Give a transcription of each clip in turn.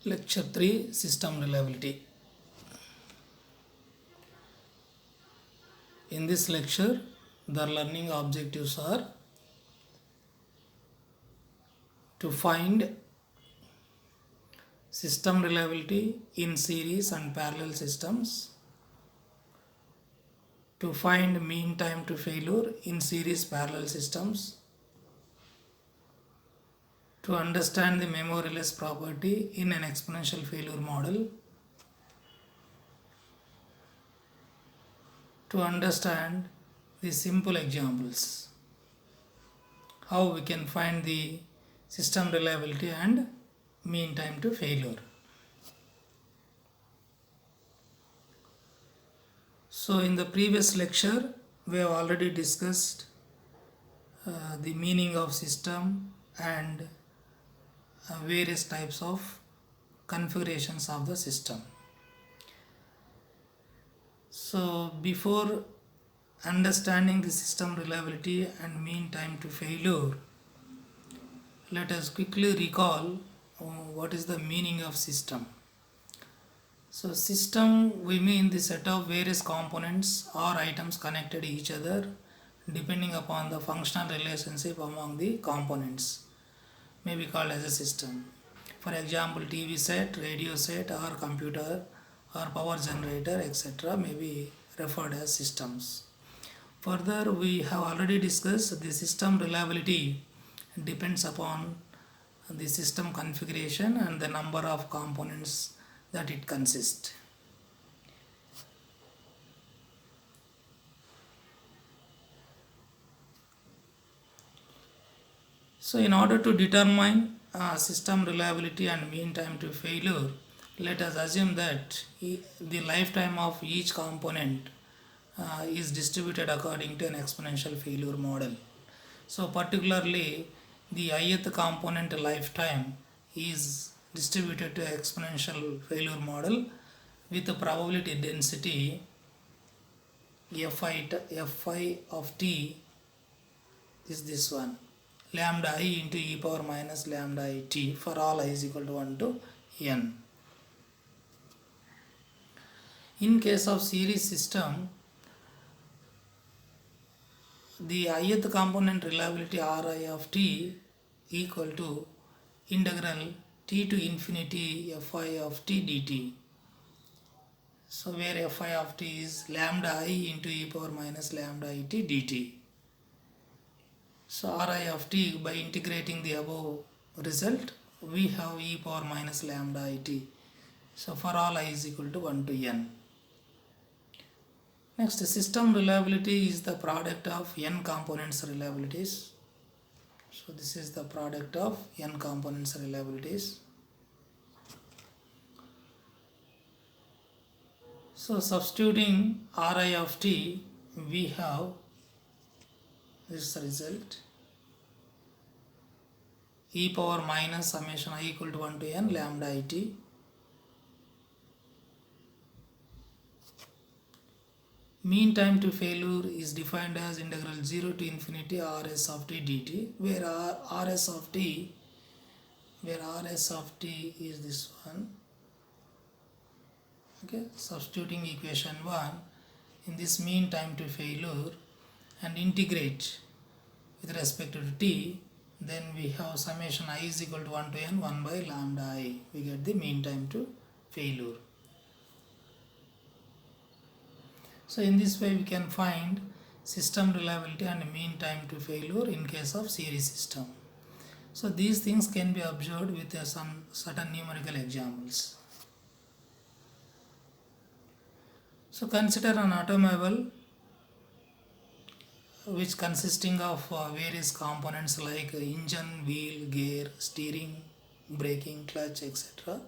Lecture 3 System Reliability. In this lecture, the learning objectives are to find system reliability in series and parallel systems, to find mean time to failure in series parallel systems, to understand the memoryless property in an exponential failure model, to understand the simple examples, how we can find the system reliability and mean time to failure. So in the previous lecture we have already discussed the meaning of system and various types of configurations of the system. So before understanding the system reliability and mean time to failure, let us quickly recall what is the meaning of system. So system, we mean the set of various components or items connected to each other depending upon the functional relationship among the components may be called as a system. For example, TV set, radio set or computer or power generator etc. may be referred as systems. Further, we have already discussed the system reliability depends upon the system configuration and the number of components that it consists. So in order to determine system reliability and mean time to failure, let us assume that the lifetime of each component is distributed according to an exponential failure model. So particularly the ith component lifetime is distributed to exponential failure model with a probability density fi of t is this one, lambda I into e power minus lambda I t for all I is equal to 1 to n. In case of series system, the ith component reliability Ri of t equal to integral t to infinity fi of t dt. So where fi of t is lambda I into e power minus lambda I t dt. So Ri of t, by integrating the above result, we have e power minus lambda I t. So for all I is equal to 1 to n. Next, system reliability is the product of n components reliabilities. So this is the product of n components reliabilities. So substituting Ri of t, we have this result, e power minus summation I equal to 1 to n lambda I t. Mean time to failure is defined as integral 0 to infinity Rs of t dt, where Rs of t is this one. Okay, substituting equation 1 in this mean time to failure and integrate with respect to t, then we have summation I is equal to 1 to n 1 by lambda I. We get the mean time to failure. So in this way we can find system reliability and mean time to failure in case of series system. So these things can be observed with some certain numerical examples. So consider an automobile which consisting of various components like engine, wheel, gear, steering, braking, clutch etc.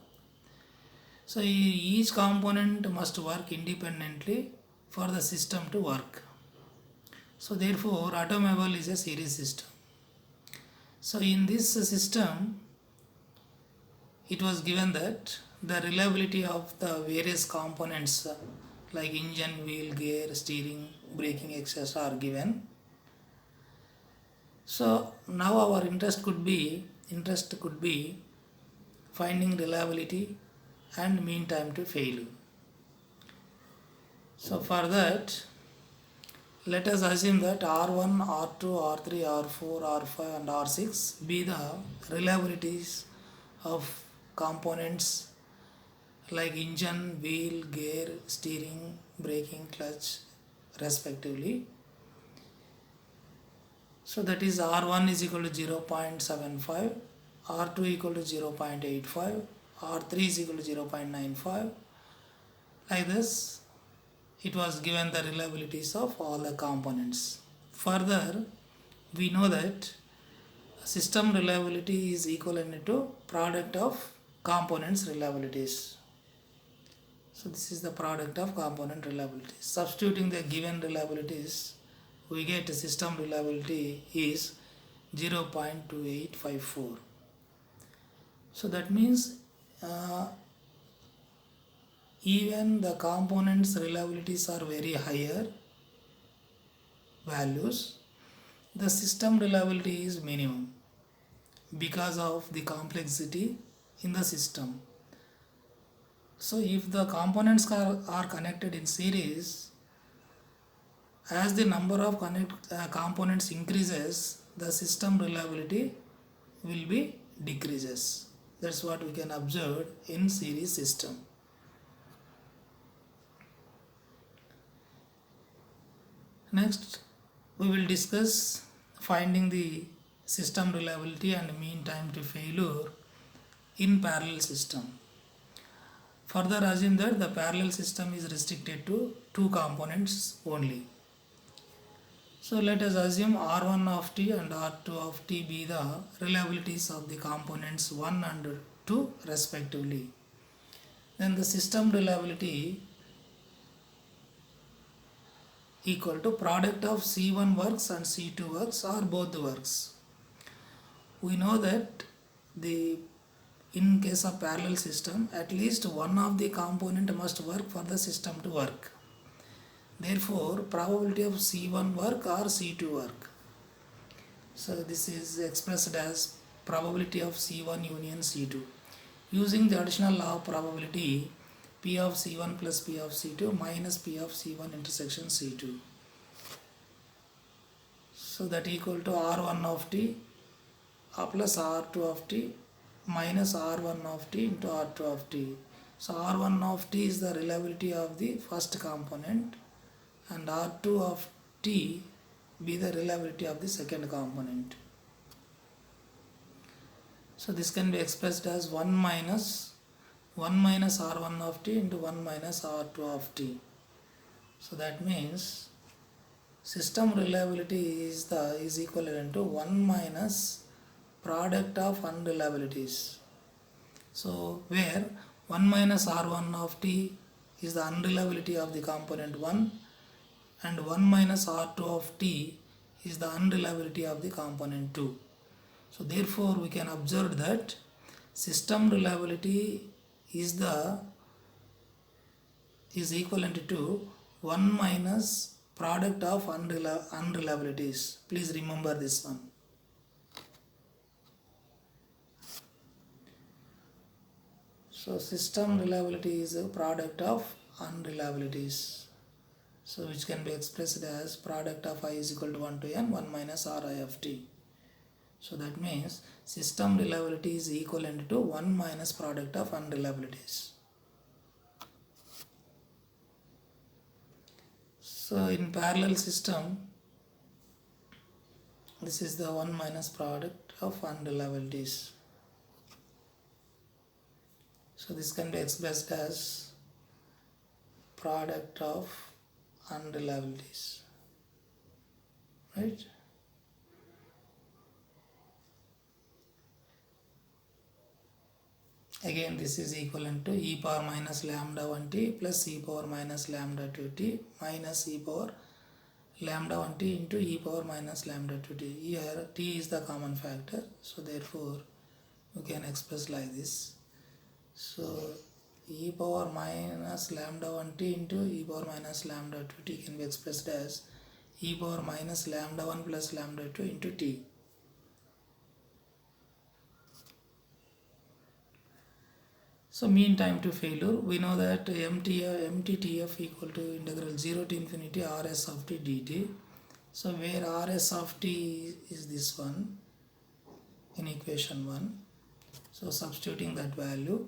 So each component must work independently for the system to work. So therefore automobile is a series system. So in this system it was given that the reliability of the various components like engine, wheel, gear, steering, braking etc. are given. So now our interest could be finding reliability and mean time to failure. So for that, let us assume that R1, R2, R3, R4, R5 and R6 be the reliabilities of components like engine, wheel, gear, steering, braking, clutch respectively. So that is R1 is equal to 0.75, R2 equal to 0.85, R3 is equal to 0.95. Like this, it was given the reliabilities of all the components. Further, we know that system reliability is equivalent to product of components reliabilities. So this is the product of component reliability. Substituting the given reliabilities, we get system reliability is 0.2854. So that means even the components reliabilities are very higher values, the system reliability is minimum because of the complexity in the system. So if the components are connected in series, as the number of components increases, the system reliability will be decreases. That's what we can observe in series system. Next, we will discuss finding the system reliability and mean time to failure in parallel system. Further, assume that the parallel system is restricted to two components only. So let us assume R1 of t and R2 of t be the reliabilities of the components 1 and 2 respectively. Then the system reliability equal to product of C1 works and C2 works or both the works. We know that in case of parallel system, at least one of the component must work for the system to work. Therefore, probability of C1 work or C2 work. So this is expressed as probability of C1 union C2. Using the additional law of probability, P of C1 plus P of C2 minus P of C1 intersection C2. So that equal to R1 of t plus R2 of t minus R1 of t into R2 of t. So R1 of t is the reliability of the first component and R2 of t be the reliability of the second component. So this can be expressed as 1 minus R1 of t into 1 minus R2 of t. So that means system reliability is equivalent to 1 minus product of unreliabilities. So where 1 minus R1 of t is the unreliability of the component 1 and 1 minus R2 of t is the unreliability of the component 2. So therefore we can observe that system reliability is equivalent to 1 minus product of unreliabilities. Please remember this one. So system reliability is a product of unreliabilities. So which can be expressed as product of I is equal to 1 to n 1 minus Ri of t. So that means system reliability is equivalent to 1 minus product of unreliabilities. So in parallel system, this is the 1 minus product of unreliabilities. So this can be expressed as product of unreliabilities, right? Again, this is equivalent to e power minus lambda 1t plus e power minus lambda 2t minus e power lambda 1t into e power minus lambda 2t. Here t is the common factor, so therefore we can express like this. So e power minus lambda 1t into e power minus lambda 2t can be expressed as e power minus lambda 1 plus lambda 2 into t. So mean time to failure, we know that MTTF equal to integral 0 to infinity Rs of t dt. So where Rs of t is this one in equation 1. So substituting that value.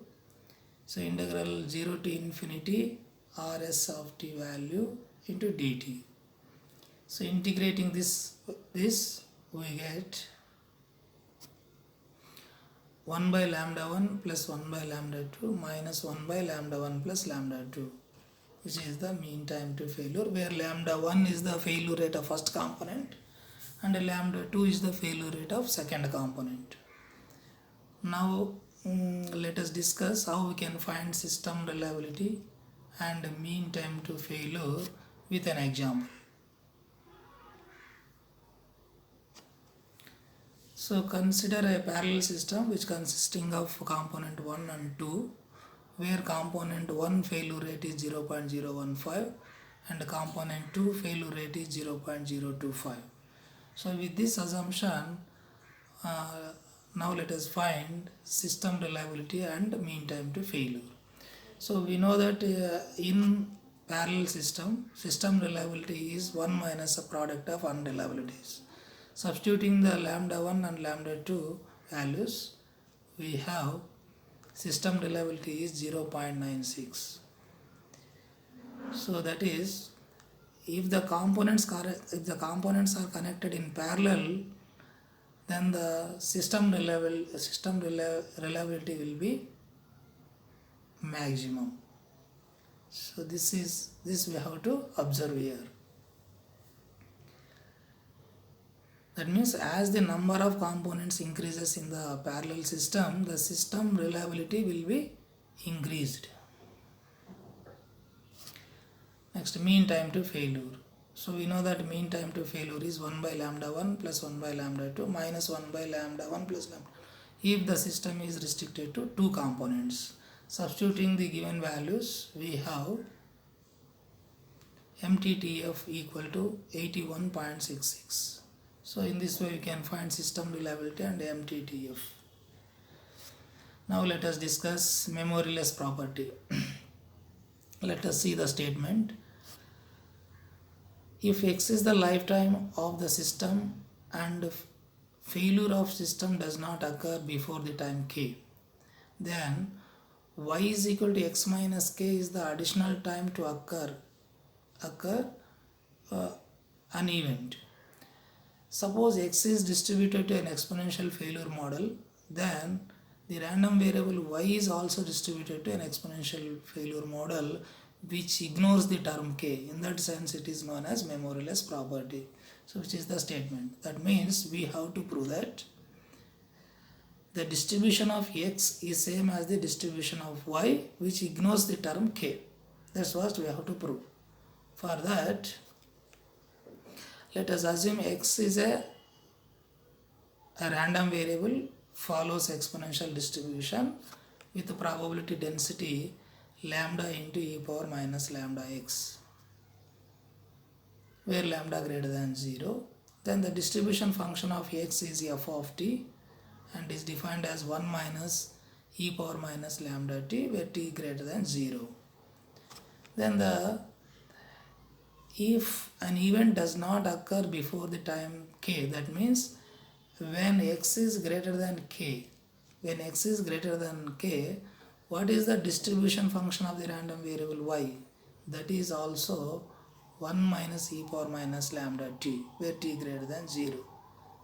So integral 0 to infinity Rs of t value into dt. So integrating this we get 1 by lambda 1 plus 1 by lambda 2 minus 1 by lambda 1 plus lambda 2, which is the mean time to failure, where lambda 1 is the failure rate of first component and lambda 2 is the failure rate of second component. Now let us discuss how we can find system reliability and mean time to failure with an example. So consider a parallel system which consisting of component 1 and 2, where component 1 failure rate is 0.015 and component 2 failure rate is 0.025. So with this assumption, now let us find system reliability and mean time to failure. So we know that in parallel system reliability is 1 minus a product of unreliabilities. Substituting the lambda 1 and lambda 2 values, we have system reliability is 0.96. So that is, if the components are connected in parallel, then the system reliability will be maximum. So this we have to observe here. That means as the number of components increases in the parallel system, the system reliability will be increased. Next, mean time to failure. So we know that mean time to failure is 1 by lambda 1 plus 1 by lambda 2 minus 1 by lambda 1 plus lambda, if the system is restricted to 2 components. Substituting the given values, we have MTTF equal to 81.66. So in this way we can find system reliability and MTTF. Now let us discuss memoryless property. Let us see the statement. If X is the lifetime of the system and failure of system does not occur before the time k, then Y is equal to X minus k is the additional time to occur an event. Suppose X is distributed to an exponential failure model, then the random variable Y is also distributed to an exponential failure model which ignores the term k. In that sense, it is known as memoryless property. So which is the statement. That means we have to prove that the distribution of X is same as the distribution of Y which ignores the term k. That's what we have to prove. For that, let us assume X is a random variable follows exponential distribution with the probability density lambda into e power minus lambda x, where lambda greater than 0. Then the distribution function of X is f of t and is defined as 1 minus e power minus lambda t, where t greater than 0. Then if an event does not occur before the time k, that means when X is greater than k, what is the distribution function of the random variable Y? That is also 1 minus e power minus lambda t, where t greater than 0.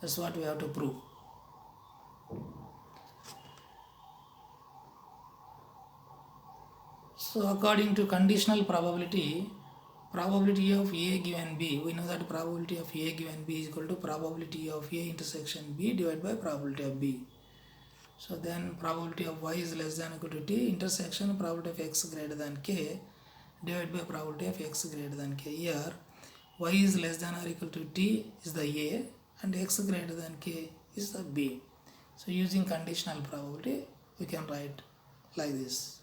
That's what we have to prove. So according to conditional probability of A given B, we know that probability of A given B is equal to probability of A intersection B divided by probability of B. So then probability of Y is less than or equal to T intersection probability of X greater than K divided by probability of X greater than K. Here Y is less than or equal to T is the A and X greater than K is the B. So using conditional probability we can write like this.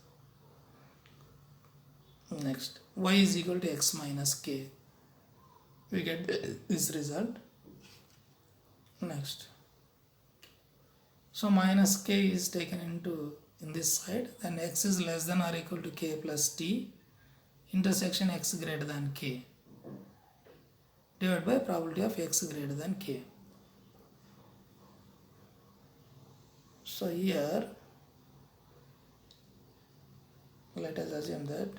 Next, Y is equal to X minus K. We get this result. Next, so minus K is taken in this side, then x is less than or equal to k plus t intersection x greater than k divided by probability of x greater than k. So here let us assume that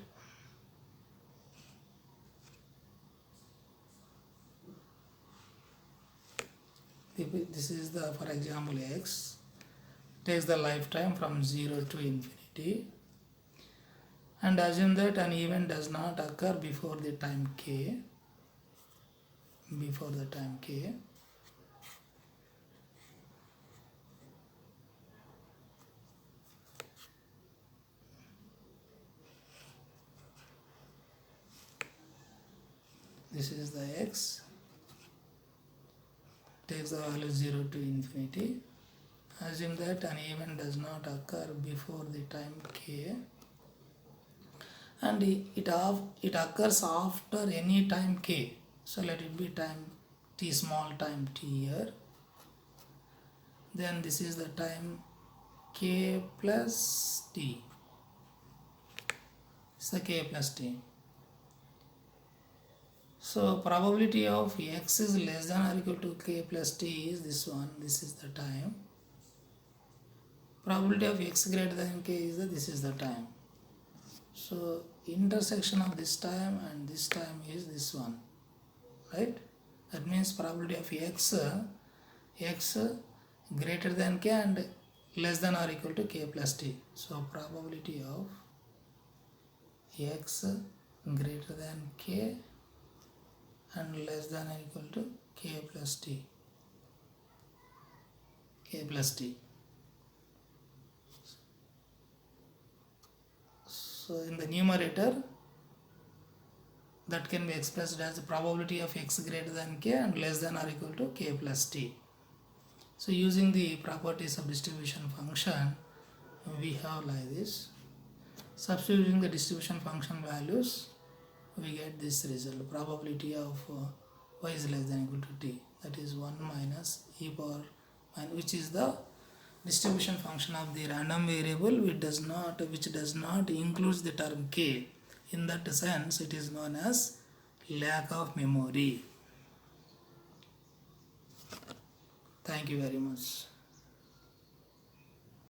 this is the, for example, x takes the lifetime from 0 to infinity, and assume that an event does not occur before the time k. This is the x, takes the value 0 to infinity. Assume that an event does not occur before the time k, and it occurs after any time k. So let it be time t small time t here. Then this is the time k plus t. It's the k plus t. So probability of x is less than or equal to k plus t is this one. This is the time. Probability of x greater than k is this is the time. So intersection of this time and this time is this one, right? That means probability of x greater than k and less than or equal to k plus t. So probability of x greater than k and less than or equal to k plus t. So in the numerator, that can be expressed as the probability of x greater than k and less than or equal to k plus t. So using the properties of distribution function, we have like this. Substituting the distribution function values, we get this result. Probability of y is less than or equal to t, that is 1 minus e power, which is the distribution function of the random variable which does not include the term k. In that sense, it is known as lack of memory. Thank you very much.